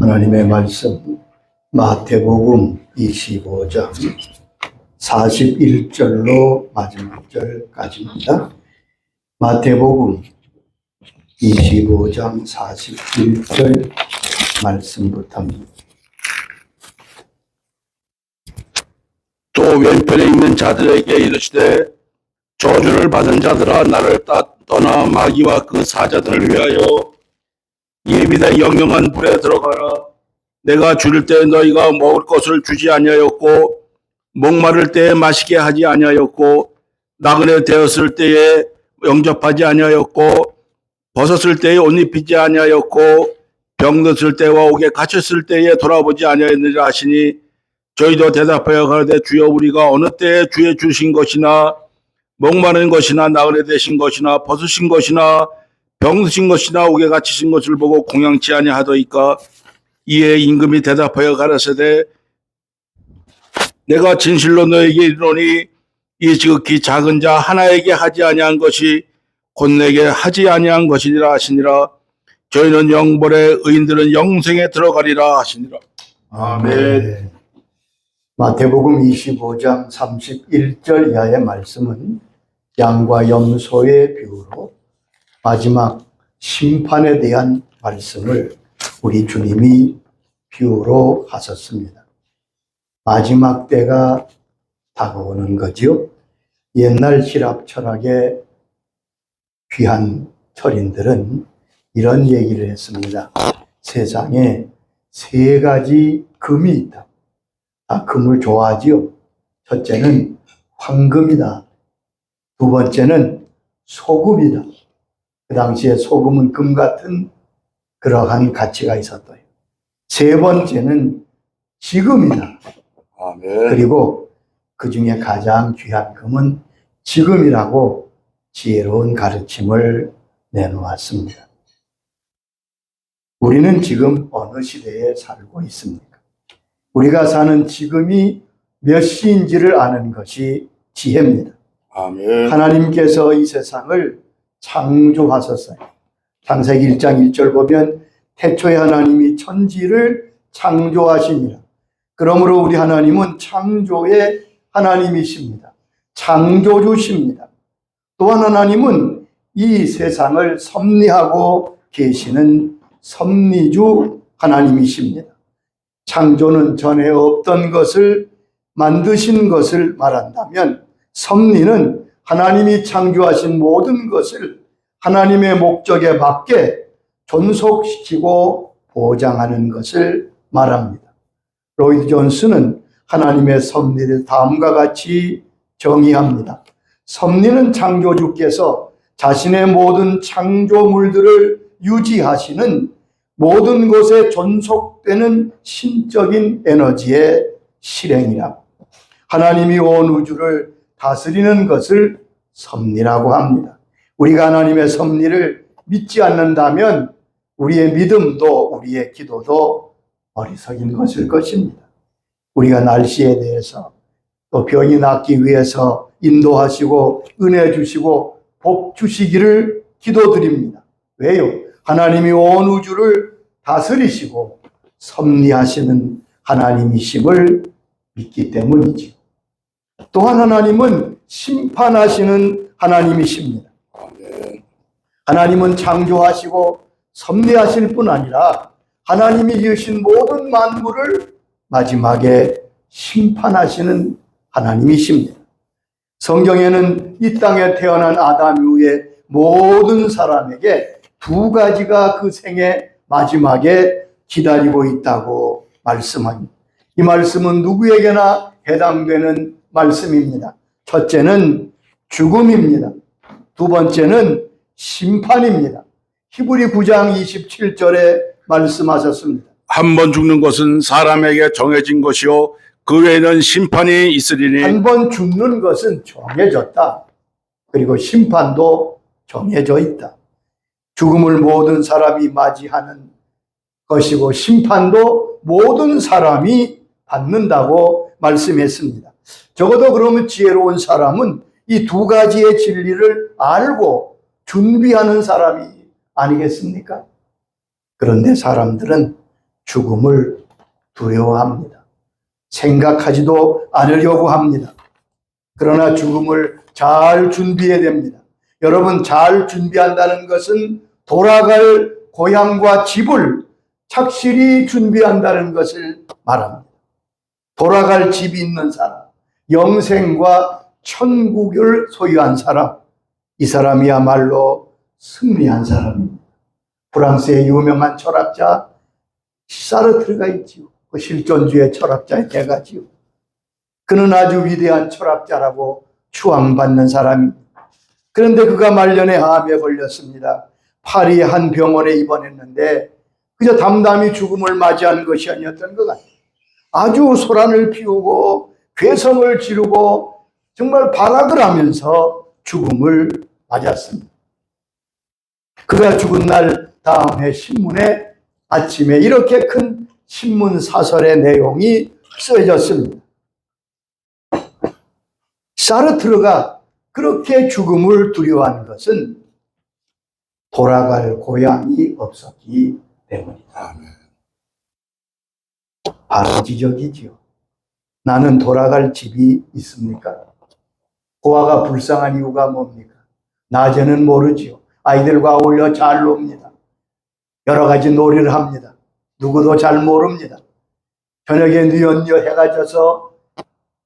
하나님의 말씀 마태복음 25장 41절로 마지막 절까지입니다. 마태복음 25장 41절 말씀부터입니다. 또 왼편에 있는 자들에게 이르시되 저주를 받은 자들아 나를 떠나 마귀와 그 사자들을 위하여 예비된 영영한 불에 들어가라. 내가 줄일 때 너희가 먹을 것을 주지 아니하였고 목마를 때에 마시게 하지 아니하였고 나그네 되었을 때에 영접하지 아니하였고 벗었을 때에 옷 입히지 아니하였고 병들었을 때와 옥에 갇혔을 때에 돌아보지 아니하였느니라 하시니 저희도 대답하여 가로되 주여 우리가 어느 때에 주의 주신 것이나 목마른 것이나 나그네 되신 것이나 벗으신 것이나 병드신 것이나 옥에 갇히신 것을 보고 공양치 아니하더이까. 이에 임금이 대답하여 가라사대 내가 진실로 너에게 이르노니 이 지극히 작은 자 하나에게 하지 아니한 것이 곧 내게 하지 아니한 것이니라 하시니라. 저희는 영벌에 의인들은 영생에 들어가리라 하시니라. 아멘. 마태복음 25장 31절 이하의 말씀은 양과 염소의 비유로 마지막 심판에 대한 말씀을 우리 주님이 비유로 하셨습니다. 마지막 때가 다가오는 거지요. 옛날 시랍 철학의 귀한 철인들은 이런 얘기를 했습니다. 세상에 세 가지 금이 있다. 금을 좋아하지요. 첫째는 황금이다. 두 번째는 소금이다. 그 당시에 소금은 금 같은 그러한 가치가 있었어요. 세 번째는 지금이다. 아멘. 그리고 그 중에 가장 귀한 금은 지금이라고 지혜로운 가르침을 내놓았습니다. 우리는 지금 어느 시대에 살고 있습니까? 우리가 사는 지금이 몇 시인지를 아는 것이 지혜입니다. 아멘. 하나님께서 이 세상을 창조하셨어요. 창세기 1장 1절 보면 태초에 하나님이 천지를 창조하시니라. 그러므로 우리 하나님은 창조의 하나님이십니다. 창조주십니다. 또한 하나님은 이 세상을 섭리하고 계시는 섭리주 하나님이십니다. 창조는 전에 없던 것을 만드신 것을 말한다면 섭리는 하나님이 창조하신 모든 것을 하나님의 목적에 맞게 존속시키고 보장하는 것을 말합니다. 로이드 존스는 하나님의 섭리를 다음과 같이 정의합니다. 섭리는 창조주께서 자신의 모든 창조물들을 유지하시는 모든 곳에 존속되는 신적인 에너지의 실행이라고. 하나님이 온 우주를 다스리는 것을 섭리라고 합니다. 우리가 하나님의 섭리를 믿지 않는다면 우리의 믿음도 우리의 기도도 어리석인 것일 것입니다. 우리가 날씨에 대해서 또 병이 낫기 위해서 인도하시고 은혜 주시고 복 주시기를 기도드립니다. 왜요? 하나님이 온 우주를 다스리시고 섭리하시는 하나님이심을 믿기 때문이죠. 또한 하나님은 심판하시는 하나님이십니다. 하나님은 창조하시고 섭리하실 뿐 아니라 하나님이 지으신 모든 만물을 마지막에 심판하시는 하나님이십니다. 성경에는 이 땅에 태어난 아담 이후에 모든 사람에게 두 가지가 그 생의 마지막에 기다리고 있다고 말씀합니다. 이 말씀은 누구에게나 해당되는 말씀입니다. 첫째는 죽음입니다. 두 번째는 심판입니다. 히브리 9장 27절에 말씀하셨습니다. 한 번 죽는 것은 사람에게 정해진 것이요 그 외에는 심판이 있으리니. 한 번 죽는 것은 정해졌다. 그리고 심판도 정해져 있다. 죽음을 모든 사람이 맞이하는 것이고 심판도 모든 사람이 받는다고 말씀했습니다. 적어도 그러면 지혜로운 사람은 이 두 가지의 진리를 알고 준비하는 사람이 아니겠습니까? 그런데 사람들은 죽음을 두려워합니다. 생각하지도 않으려고 합니다. 그러나 죽음을 잘 준비해야 됩니다. 여러분, 잘 준비한다는 것은 돌아갈 고향과 집을 착실히 준비한다는 것을 말합니다. 돌아갈 집이 있는 사람, 영생과 천국을 소유한 사람, 이 사람이야말로 승리한 사람입니다. 프랑스의 유명한 철학자 사르트르가 있지요. 그 실존주의 철학자의 대가지요. 그는 아주 위대한 철학자라고 추앙받는 사람입니다. 그런데 그가 말년에 암에 걸렸습니다. 파리의 한 병원에 입원했는데 그저 담담히 죽음을 맞이하는 것이 아니었던 것 같아요. 아주 소란을 피우고 괴성을 지르고 정말 발악을 하면서 죽음을 맞았습니다. 그가 죽은 날 다음 해 신문에 아침에 이렇게 큰 신문 사설의 내용이 쓰여졌습니다. 사르트르가 그렇게 죽음을 두려워하는 것은 돌아갈 고향이 없었기 때문이다. 바로 지적이지요. 나는 돌아갈 집이 있습니까? 고아가 불쌍한 이유가 뭡니까? 낮에는 모르지요. 아이들과 어울려 잘 놉니다. 여러 가지 놀이를 합니다. 누구도 잘 모릅니다. 저녁에 뉘엿뉘엿 해가 져서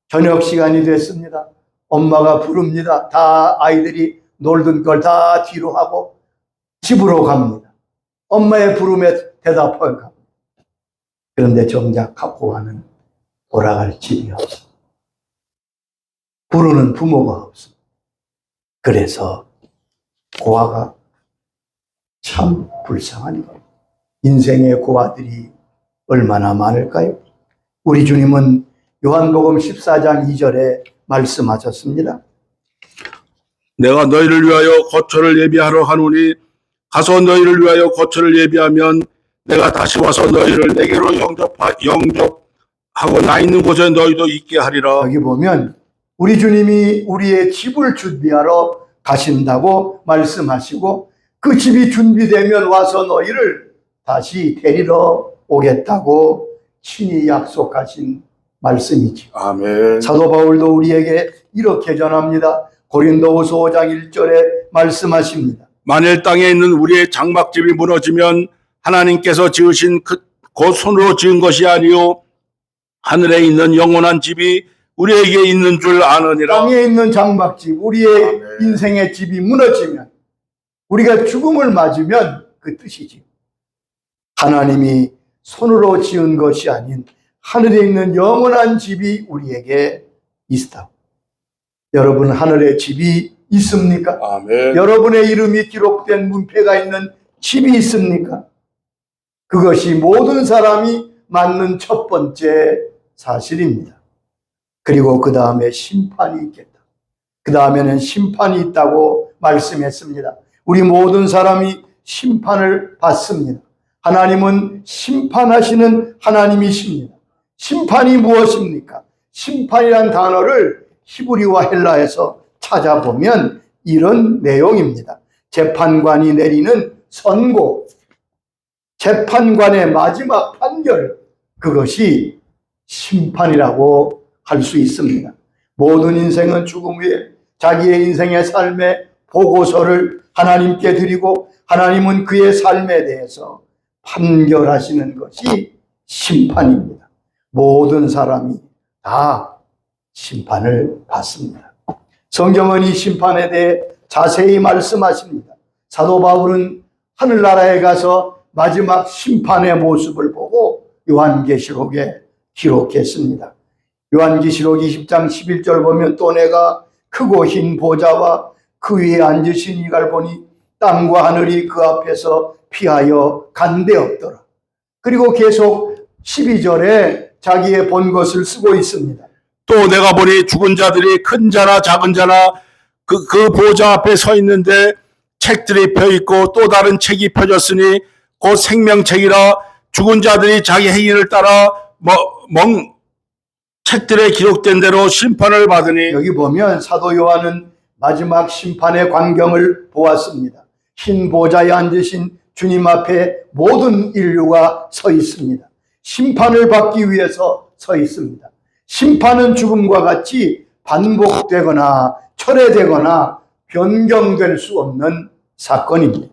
저녁 시간이 됐습니다. 엄마가 부릅니다. 다 아이들이 놀던 걸 다 뒤로 하고 집으로 갑니다. 엄마의 부름에 대답하여 갑니다. 그런데 정작 고아는 돌아갈 집이 없습니다. 부르는 부모가 없습니다. 그래서 고아가 참 불쌍한 겁니다. 인생의 고아들이 얼마나 많을까요? 우리 주님은 요한복음 14장 2절에 말씀하셨습니다. 내가 너희를 위하여 거처를 예비하러 하노니 가서 너희를 위하여 거처를 예비하면 내가 다시 와서 너희를 내게로 영접하고 나 있는 곳에 너희도 있게 하리라. 여기 보면 우리 주님이 우리의 집을 준비하러 가신다고 말씀하시고 그 집이 준비되면 와서 너희를 다시 데리러 오겠다고 친히 약속하신 말씀이죠. 아멘. 사도 바울도 우리에게 이렇게 전합니다. 고린도후서 5장 1절에 말씀하십니다. 만일 땅에 있는 우리의 장막집이 무너지면 하나님께서 지으신 곧 손으로 지은 것이 아니요 하늘에 있는 영원한 집이 우리에게 있는 줄 아느니라. 땅에 있는 장막집, 우리의 인생의 집이 무너지면 우리가 죽음을 맞으면 그 뜻이지. 하나님이 손으로 지은 것이 아닌 하늘에 있는 영원한 집이 우리에게 있다. 여러분, 하늘에 집이 있습니까? 아멘. 여러분의 이름이 기록된 문패가 있는 집이 있습니까? 그것이 모든 사람이 맞는 첫 번째 사실입니다. 그리고 그 다음에 심판이 있겠다. 그 다음에는 심판이 있다고 말씀했습니다. 우리 모든 사람이 심판을 받습니다. 하나님은 심판하시는 하나님이십니다. 심판이 무엇입니까? 심판이란 단어를 히브리와 헬라에서 찾아보면 이런 내용입니다. 재판관이 내리는 선고, 재판관의 마지막 판결, 그것이 심판이라고 할 수 있습니다. 모든 인생은 죽음 후에 자기의 인생의 삶의 보고서를 하나님께 드리고 하나님은 그의 삶에 대해서 판결하시는 것이 심판입니다. 모든 사람이 다 심판을 받습니다. 성경은 이 심판에 대해 자세히 말씀하십니다. 사도 바울은 하늘나라에 가서 마지막 심판의 모습을 보고 요한계시록에 기록했습니다. 요한계시록 20장 11절 보면 또 내가 크고 흰 보좌와 그 위에 앉으신 이를 보니 땅과 하늘이 그 앞에서 피하여 간데 없더라. 그리고 계속 12절에 자기의 본 것을 쓰고 있습니다. 또 내가 보니 죽은 자들이 큰 자나 작은 자나 그 보좌 앞에 서 있는데 책들이 펴 있고 또 다른 책이 펴졌으니 곧 생명책이라 죽은 자들이 자기 행위를 따라 책들에 기록된 대로 심판을 받으니. 여기 보면 사도 요한은 마지막 심판의 광경을 보았습니다. 흰 보좌에 앉으신 주님 앞에 모든 인류가 서 있습니다. 심판을 받기 위해서 서 있습니다. 심판은 죽음과 같이 반복되거나 철회되거나 변경될 수 없는 사건입니다.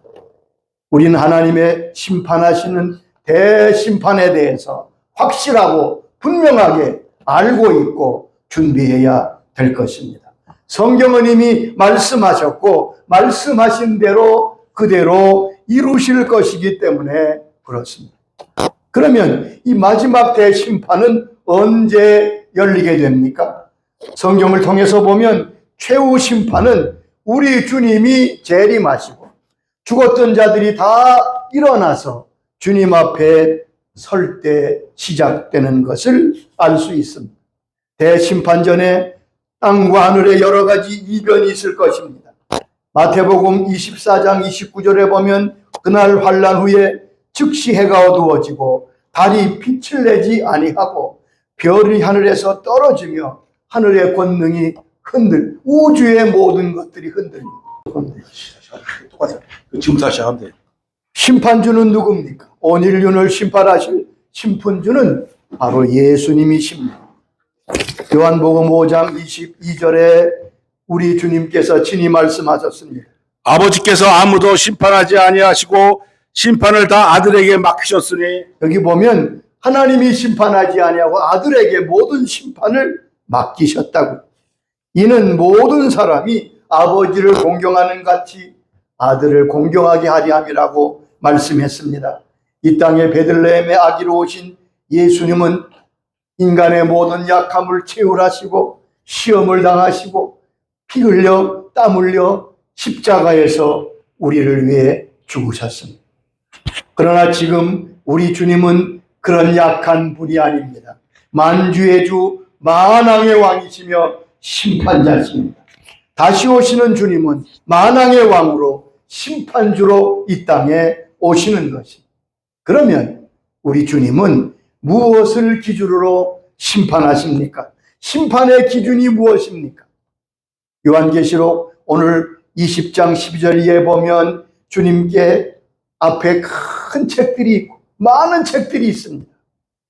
우리는 하나님의 심판하시는 대심판에 대해서 확실하고 분명하게 알고 있고 준비해야 될 것입니다. 성경은 이미 말씀하셨고 말씀하신 대로 그대로 이루실 것이기 때문에 그렇습니다. 그러면 이 마지막 대심판은 언제 열리게 됩니까? 성경을 통해서 보면 최후 심판은 우리 주님이 재림하시고 죽었던 자들이 다 일어나서 주님 앞에 설 때 시작되는 것을 알 수 있습니다. 대심판 전에 땅과 하늘에 여러 가지 이변이 있을 것입니다. 마태복음 24장 29절에 보면 그날 환란 후에 즉시 해가 어두워지고 달이 빛을 내지 아니하고 별이 하늘에서 떨어지며 하늘의 권능이 우주의 모든 것들이 흔들립니다. 똑같아요. 지금부터 시작하면 돼요. 심판주는 누굽니까? 온 인류를 심판하실 심판주는 바로 예수님이십니다. 요한복음 5장 22절에 우리 주님께서 친히 말씀하셨습니다. 아버지께서 아무도 심판하지 아니하시고 심판을 다 아들에게 맡기셨으니. 여기 보면 하나님이 심판하지 아니하고 아들에게 모든 심판을 맡기셨다고. 이는 모든 사람이 아버지를 공경하는 같이 아들을 공경하게 하려 함이라고 말씀했습니다. 이 땅에 베들레헴의 아기로 오신 예수님은 인간의 모든 약함을 채울하시고 시험을 당하시고 피 흘려 땀 흘려 십자가에서 우리를 위해 죽으셨습니다. 그러나 지금 우리 주님은 그런 약한 분이 아닙니다. 만주의 주 만왕의 왕이시며 심판자십니다. 다시 오시는 주님은 만왕의 왕으로 심판주로 이 땅에 오시는 것입니다. 그러면 우리 주님은 무엇을 기준으로 심판하십니까? 심판의 기준이 무엇입니까? 요한계시록 오늘 20장 12절에 보면 주님께 앞에 큰 책들이 있고 많은 책들이 있습니다.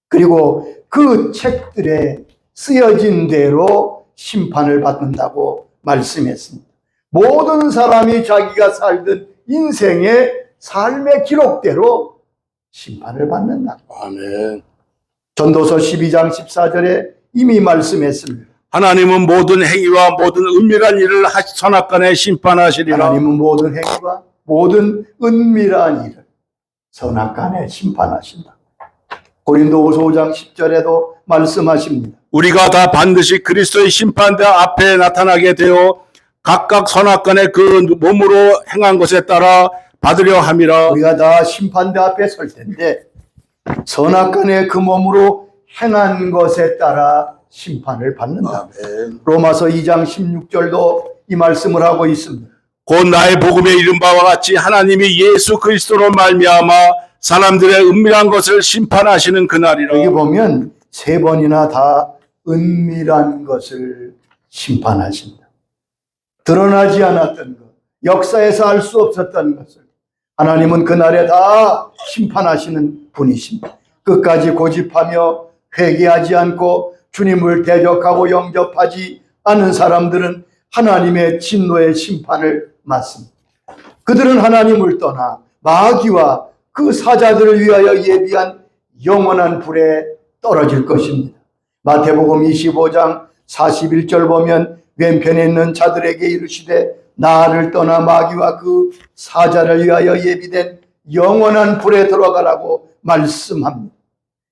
그리고 그 책들에 쓰여진 대로 심판을 받는다고 말씀했습니다. 모든 사람이 자기가 살던 인생의 삶의 기록대로 심판을 받는다. 아멘. 전도서 12장 14절에 이미 말씀했습니다. 하나님은 모든 행위와 모든 은밀한 일을 선악간에 심판하시리라. 하나님은 모든 행위와 모든 은밀한 일을 선악간에 심판하신다. 고린도후서 5장 10절에도 말씀하십니다. 우리가 다 반드시 그리스도의 심판대 앞에 나타나게 되어 각각 선악간에 그 몸으로 행한 것에 따라 받으려 함이라. 우리가 다 심판대 앞에 설 텐데 선악간에 그 몸으로 행한 것에 따라 심판을 받는다. 아멘. 로마서 2장 16절도 이 말씀을 하고 있습니다. 곧 나의 복음에 이른 바와 같이 하나님이 예수 그리스도로 말미암아 사람들의 은밀한 것을 심판하시는 그날이라. 여기 보면 세 번이나 다 은밀한 것을 심판하신다. 드러나지 않았던 것, 역사에서 알 수 없었던 것을 하나님은 그날에 다 심판하시는 분이십니다. 끝까지 고집하며 회개하지 않고 주님을 대적하고 영접하지 않은 사람들은 하나님의 진노의 심판을 맞습니다. 그들은 하나님을 떠나 마귀와 그 사자들을 위하여 예비한 영원한 불에 떨어질 것입니다. 마태복음 25장 41절 보면 왼편에 있는 자들에게 이르시되 나를 떠나 마귀와 그 사자를 위하여 예비된 영원한 불에 들어가라고 말씀합니다.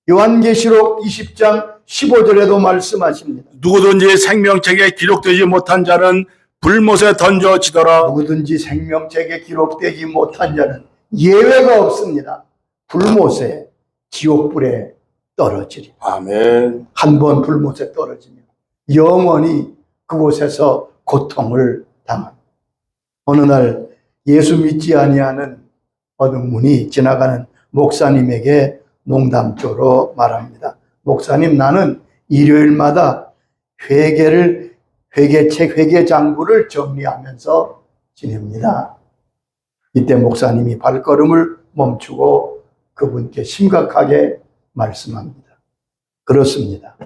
요한계시록 20장 15절에도 말씀하십니다. 누구든지 생명책에 기록되지 못한 자는 불못에 던져지더라. 누구든지 생명책에 기록되지 못한 자는 예외가 없습니다. 불못에 지옥불에 떨어지리. 아멘. 한 번 불못에 떨어지면 영원히 그곳에서 고통을 당합니다. 어느 날 예수 믿지 아니하는 어느 분이 지나가는 목사님에게 농담조로 말합니다. 목사님, 나는 일요일마다 회개책, 회개장부를 정리하면서 지냅니다. 이때 목사님이 발걸음을 멈추고 그분께 심각하게 말씀합니다. 그렇습니다.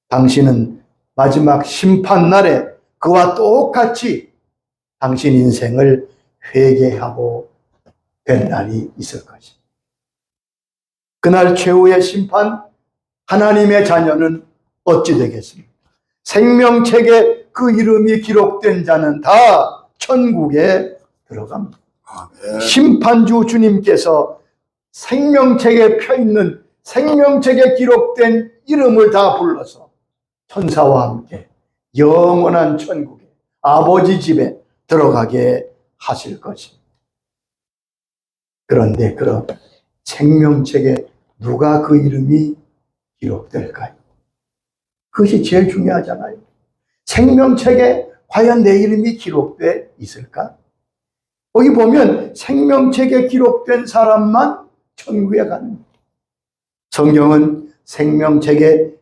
당신은 마지막 심판날에 그와 똑같이 당신 인생을 회개하고 된 날이 있을 것입니다. 그날 최후의 심판, 하나님의 자녀는 어찌 되겠습니까? 생명책에 그 이름이 기록된 자는 다 천국에 들어갑니다. 심판주 주님께서 생명책에 펴있는 생명책에 기록된 이름을 다 불러서 천사와 함께 영원한 천국에 아버지 집에 들어가게 하실 것입니다. 그런데 그런 생명책에 누가 그 이름이 기록될까요? 그것이 제일 중요하잖아요. 생명책에 과연 내 이름이 기록돼 있을까? 거기 보면 생명책에 기록된 사람만 천국에 가는 거예요. 성경은 생명책에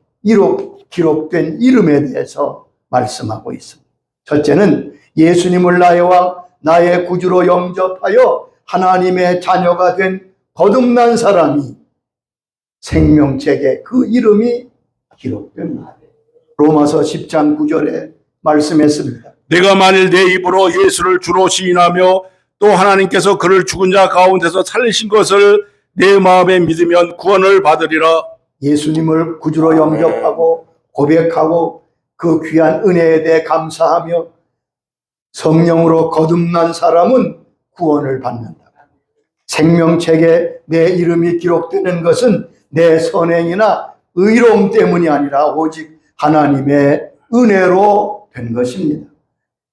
기록된 이름에 대해서 말씀하고 있습니다. 첫째는 예수님을 나의 왕, 나의 구주로 영접하여 하나님의 자녀가 된 거듭난 사람이 생명책에 그 이름이 기록됩니다. 로마서 10장 9절에 말씀했습니다. 내가 만일 내 입으로 예수를 주로 시인하며 또 하나님께서 그를 죽은 자 가운데서 살리신 것을 내 마음에 믿으면 구원을 받으리라. 예수님을 구주로 영접하고 고백하고 그 귀한 은혜에 대해 감사하며 성령으로 거듭난 사람은 구원을 받는다. 생명책에 내 이름이 기록되는 것은 내 선행이나 의로움 때문이 아니라 오직 하나님의 은혜로 된 것입니다.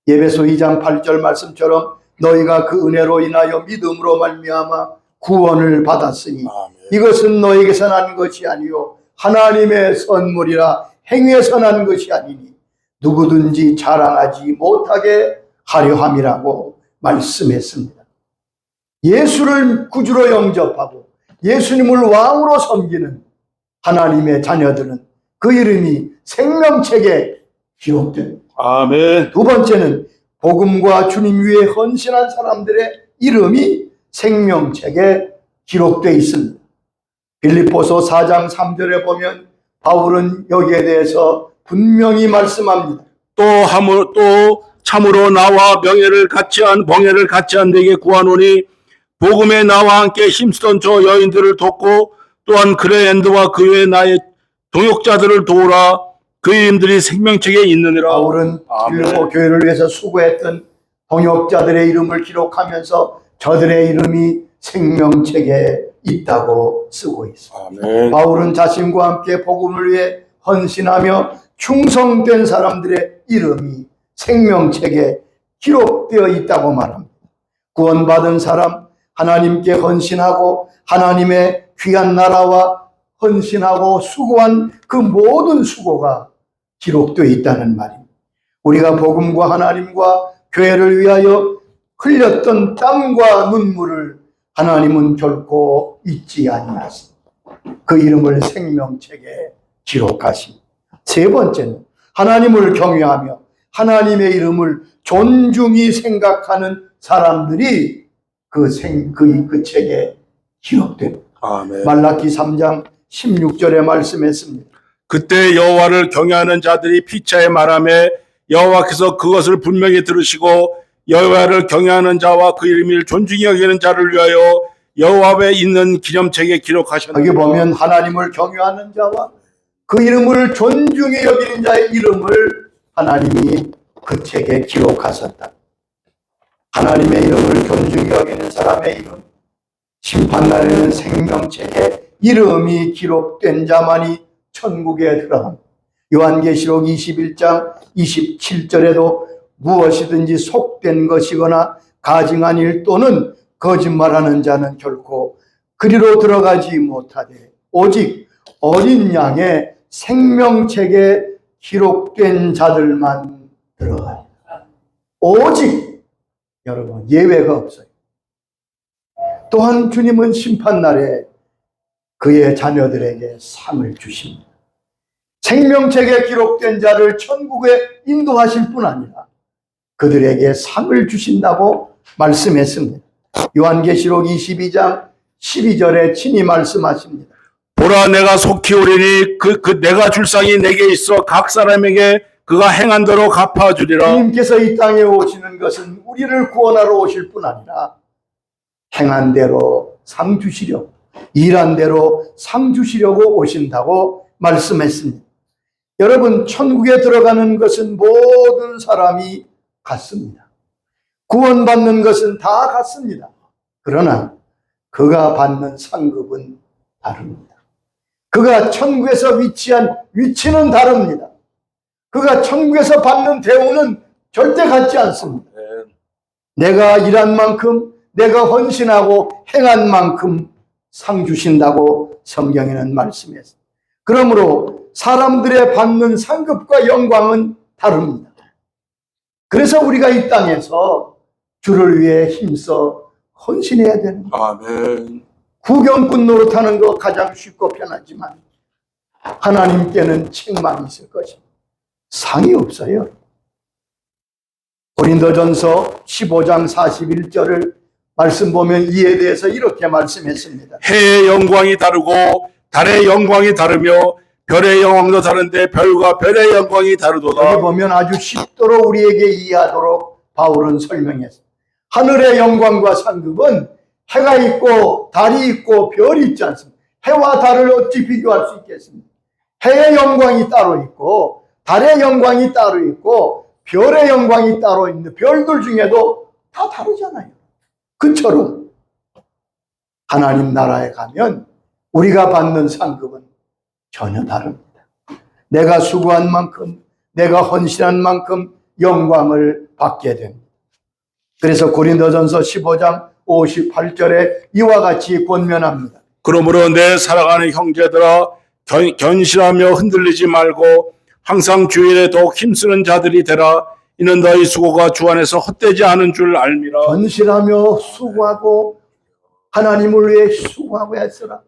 에베소 2장 8절 말씀처럼 너희가 그 은혜로 인하여 믿음으로 말미암아 구원을 받았으니 이것은 너희에게서 난 것이 아니요 하나님의 선물이라 행위에서 난 것이 아니니 누구든지 자랑하지 못하게 하려 함이라고 말씀했습니다. 예수를 구주로 영접하고 예수님을 왕으로 섬기는 하나님의 자녀들은 그 이름이 생명책에 기록됩니다. 아멘. 두 번째는 복음과 주님 위에 헌신한 사람들의 이름이 생명책에 기록되어 있습니다. 빌립보서 4장 3절에 보면 바울은 여기에 대해서 분명히 말씀합니다. 또 참으로 나와 멍에를 같이 한 내게 구하노니 복음에 나와 함께 힘쓰던 저 여인들을 돕고 또한 그레엔드와 그 외 나의 동역자들을 도우라. 그 이름들이 생명책에 있느니라. 바울은 빌립보 교회를 위해서 수고했던 동역자들의 이름을 기록하면서 저들의 이름이 생명책에 있다고 쓰고 있습니다. 아멘. 바울은 자신과 함께 복음을 위해 헌신하며 충성된 사람들의 이름이 생명책에 기록되어 있다고 말합니다. 구원받은 사람, 하나님께 헌신하고 하나님의 귀한 나라와 헌신하고 수고한 그 모든 수고가 기록되어 있다는 말입니다. 우리가 복음과 하나님과 교회를 위하여 흘렸던 땀과 눈물을 하나님은 결코 잊지 아니하십니다. 그 이름을 생명책에 기록하십니다. 세 번째는 하나님을 경외하며 하나님의 이름을 존중히 생각하는 사람들이 그 책에 기록됩니다. 아멘. 말라기 3장 16절에 말씀했습니다. 그때 여호와를 경외하는 자들이 피차에 말하며 여호와께서 그것을 분명히 들으시고 여호와를 경외하는 자와 그 이름을 존중히 여기는 자를 위하여 여호와에 있는 기념책에 기록하셨다. 여기 보면 하나님을 경외하는 자와 그 이름을 존중히 여기는 자의 이름을 하나님이 그 책에 기록하셨다. 하나님의 이름을 존중히 여기는 사람의 이름, 심판날에는 생명책에 이름이 기록된 자만이 천국에 들어갑니다. 요한계시록 21장 27절에도 무엇이든지 속된 것이거나 가증한 일 또는 거짓말하는 자는 결코 그리로 들어가지 못하되 오직 어린 양의 생명책에 기록된 자들만 들어가요. 오직 여러분 예외가 없어요. 또한 주님은 심판날에 그의 자녀들에게 상을 주십니다. 생명책에 기록된 자를 천국에 인도하실 뿐 아니라 그들에게 상을 주신다고 말씀했습니다. 요한계시록 22장 12절에 친히 말씀하십니다. 보라 내가 속히 오리니 그 내가 줄 상이 내게 있어 각 사람에게 그가 행한 대로 갚아주리라. 주님께서 이 땅에 오시는 것은 우리를 구원하러 오실 뿐 아니라 행한 대로 상 주시려고, 일한 대로 상 주시려고 오신다고 말씀했습니다. 여러분, 천국에 들어가는 것은 모든 사람이 같습니다. 구원받는 것은 다 같습니다. 그러나 그가 받는 상급은 다릅니다. 그가 천국에서 위치한 위치는 다릅니다. 그가 천국에서 받는 대우는 절대 같지 않습니다. 내가 일한 만큼, 내가 헌신하고 행한 만큼 상 주신다고 성경에는 말씀했습니다. 그러므로 사람들의 받는 상급과 영광은 다릅니다. 그래서 우리가 이 땅에서 주를 위해 힘써 헌신해야 되는 거예요. 아멘. 구경꾼 노릇하는 거 가장 쉽고 편하지만 하나님께는 책망이 있을 것입니다. 상이 없어요. 고린도전서 15장 41절을 말씀 보면 이에 대해서 이렇게 말씀했습니다. 해의 영광이 다르고 달의 영광이 다르며 별의 영광도 다른데 별과 별의 영광이 다르도다. 여기 보면 아주 쉽도록 우리에게 이해하도록 바울은 설명했습니다. 하늘의 영광과 상급은 해가 있고 달이 있고 별이 있지 않습니까? 해와 달을 어찌 비교할 수 있겠습니까? 해의 영광이 따로 있고 달의 영광이 따로 있고 별의 영광이 따로 있는데 별들 중에도 다 다르잖아요. 그처럼 하나님 나라에 가면 우리가 받는 상급은 전혀 다릅니다. 내가 수고한 만큼, 내가 헌신한 만큼 영광을 받게 됩니다. 그래서 고린도전서 15장 58절에 이와 같이 권면합니다. 그러므로 내 사랑하는 형제들아 견실하며 흔들리지 말고 항상 주일에 더욱 힘쓰는 자들이 되라. 이는 너희 수고가 주 안에서 헛되지 않은 줄 알미라. 견실하며 수고하고 하나님을 위해 수고하고 애쓰라.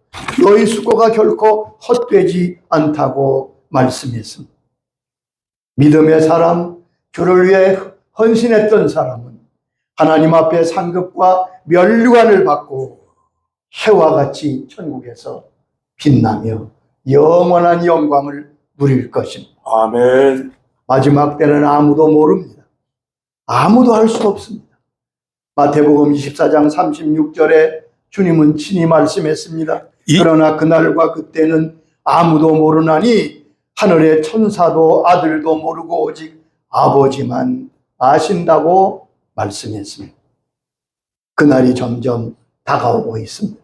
너희 수고가 결코 헛되지 않다고 말씀했습니다. 믿음의 사람, 주를 위해 헌신했던 사람은 하나님 앞에 상급과 면류관을 받고 해와 같이 천국에서 빛나며 영원한 영광을 누릴 것입니다. 아멘. 마지막 때는 아무도 모릅니다. 아무도 알 수 없습니다. 마태복음 24장 36절에 주님은 친히 말씀했습니다. 그러나 그날과 그때는 아무도 모르나니 하늘의 천사도 아들도 모르고 오직 아버지만 아신다고 말씀했습니다. 그날이 점점 다가오고 있습니다.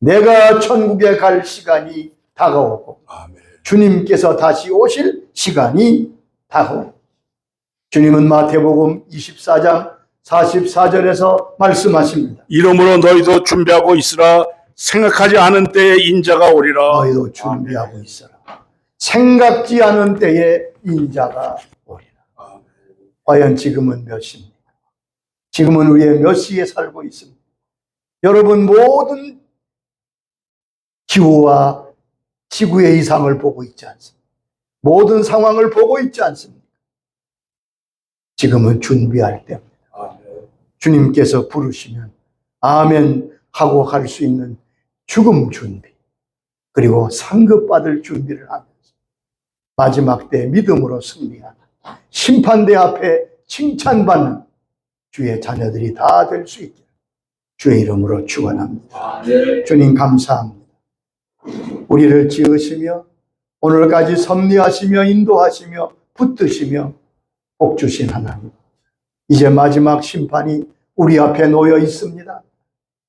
내가 천국에 갈 시간이 다가오고 아멘. 주님께서 다시 오실 시간이 다가오고 주님은 마태복음 24장 44절에서 말씀하십니다. 이러므로 너희도 준비하고 있으라. 생각하지 않은 때에 인자가 오리라. 너희도 준비하고 있어라. 생각지 않은 때에 인자가 오리라. 과연 지금은 몇 시입니까? 지금은 우리의 몇 시에 살고 있습니다. 여러분 모든 기후와 지구의 이상을 보고 있지 않습니까? 모든 상황을 보고 있지 않습니까? 지금은 준비할 때입니다. 주님께서 부르시면 아멘 하고 갈 수 있는 죽음 준비, 그리고 상급받을 준비를 하면서 마지막 때 믿음으로 승리하는 심판대 앞에 칭찬받는 주의 자녀들이 다 될 수 있기를 주의 이름으로 축원합니다. 주님 감사합니다. 우리를 지으시며 오늘까지 섭리하시며 인도하시며 붙드시며 복 주신 하나님, 이제 마지막 심판이 우리 앞에 놓여 있습니다.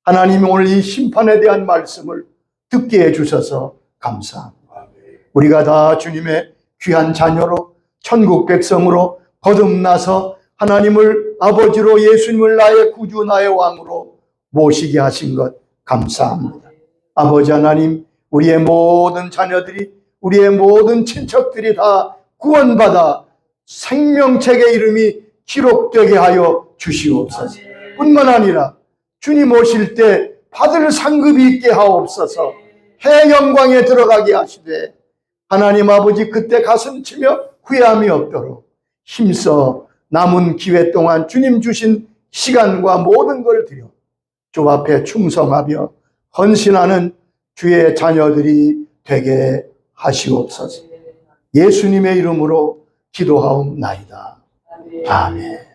하나님 오늘 이 심판에 대한 말씀을 듣게 해주셔서 감사합니다. 우리가 다 주님의 귀한 자녀로 천국 백성으로 거듭나서 하나님을 아버지로 예수님을 나의 구주 나의 왕으로 모시게 하신 것 감사합니다. 아버지 하나님, 우리의 모든 자녀들이, 우리의 모든 친척들이 다 구원받아 생명책의 이름이 기록되게 하여 주시옵소서. 뿐만 아니라 주님 오실 때 받을 상급이 있게 하옵소서. 해 영광에 들어가게 하시되 하나님 아버지 그때 가슴 치며 후회함이 없도록 힘써 남은 기회 동안 주님 주신 시간과 모든 걸 드려 주 앞에 충성하며 헌신하는 주의 자녀들이 되게 하시옵소서. 예수님의 이름으로 기도하옵나이다. 아멘.